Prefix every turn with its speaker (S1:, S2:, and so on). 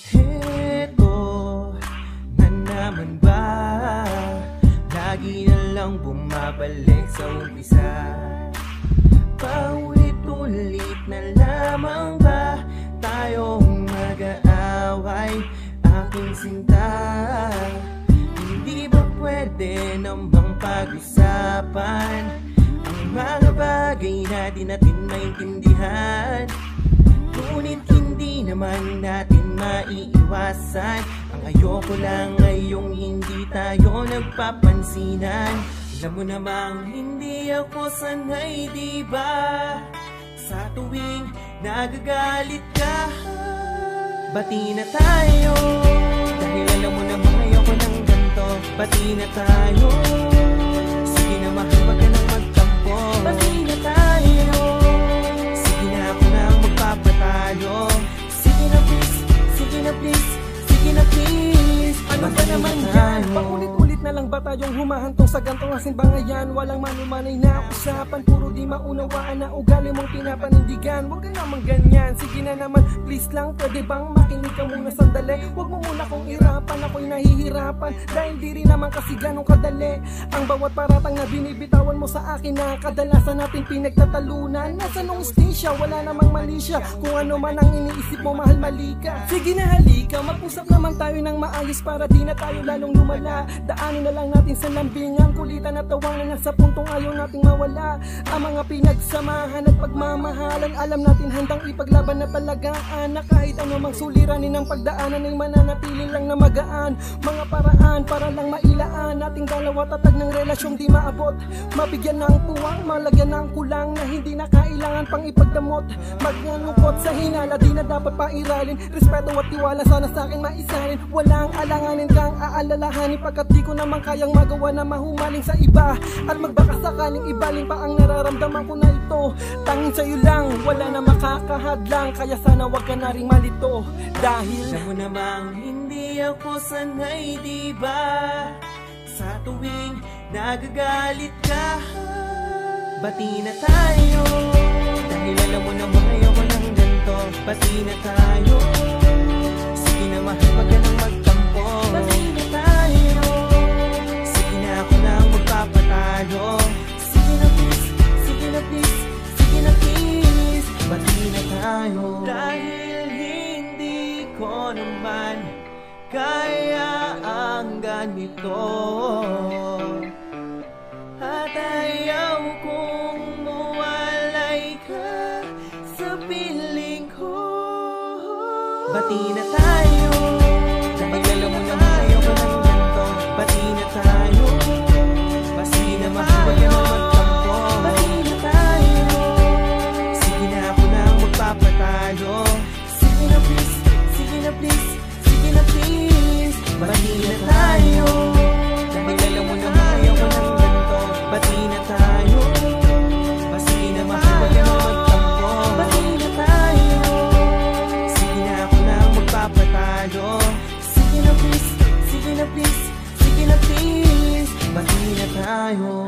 S1: Heto na naman ba, lagi na lang bumabalik sa umpisa. Paulit-ulit na lamang ba tayong mag-aaway, aking sinta? Hindi ba pwede namang pag-usapan ang mga bagay na di natin maintindihan? Ngunit hindi naman natin maiiwasan. Ang ayoko lang ngayong hindi tayo nagpapansinan. Alam mo namang hindi ako sanay, diba? Sa tuwing nagagalit ka, bati na tayo. Dahil alam mo namang ayoko ng ganito. Bati na tayo. Sige na mahal, wag ka nang magtampo. Bati na tayo. Sige na, ako na ang magpapatalo. Sige na please, sige na please, sige na please.
S2: Ano ba naman yan? Paulit-ulit na lang ba tayong humahantong sa gantong asin bangayan? Walang manumanay na usapan, puro di maunawaan na ugali mong pinapanindigan. Huwag ka naman ganyan, sige na naman, please lang. Pwede bang makinig ka muna sandali? Huwag mo muna kong irapan, ako'y nahihirapan. Dahil di rin naman kasi ganong kadali ang bawat paratang na binibitawan mo sa akin, na kadalasan natin pinagtatalunan. Nasa nung stisya, wala namang mali siya. Kung ano man ang iniisip mo, mahal, mali ka. Sige na halika, mag-usap naman tayo ng maayos para di na tayo lalong lumala. Daanin na lang natin sa lambingan, kulitan at tawanan na sa puntong ayaw nating mawala. Ang mga pinagsamahan at pagmamahalan, alam natin handang ipaglaban na talagaan, na kahit ano mang suliranin ang pagdaanan ay mananatili lang na magaan. Mga paraan para lang mailaan nating dalawa, tatag ng relasyong di maabot. Mabigyan ng puwang, malagyan ng kulang na hindi na kailangan pang ipagdamot. Magnanungkot sa hinala, di na dapat pairalin. Respeto at tiwala sana sa akin maisalin. Walang alanganin kang aalalahanin, pagkat di ko naman kayang magawa na mahumaling sa iba. At magbaka sakaling ibaling pa ang nararamdaman ko na ito. Tanging sa'yo lang, wala na makakahadlang. Kaya sana wag ka na rin malito. Dahil
S1: alam mo namang hindi ako sanay, diba? Sa tuwing nagagalit ka, bati na tayo. Dahil alam mo namang ayoko ng ganito. Bati na tayo. Sige na mahal, wag ka nang magtampo. Bati na tayo. Sige na, ako na ang magpapatalo. Sige na please, sige na please, sige na please. Bati na tayo. Dahil hindi ko naman kaya ang ganito, at ayaw kong mawalay ka sa piling ko. Bati na tayo. Dahil alam mo naman ayoko ng ganito. Bati na tayo. Basi na mahal, wag ka nang magtampo. Bati na tayo. Sige na, ako na ang magpapatalo. Sige na please, sige na please, sige na please. Bati na tayo. Dahil alam mo naman ayoko ng ganito. Bati na tayo. Basi na mahal, wag ka nang magtampo. Bati na tayo. Sige na, ako na ang magpapatalo. Sige na please, sige na please, sige na please. Bati na tayo.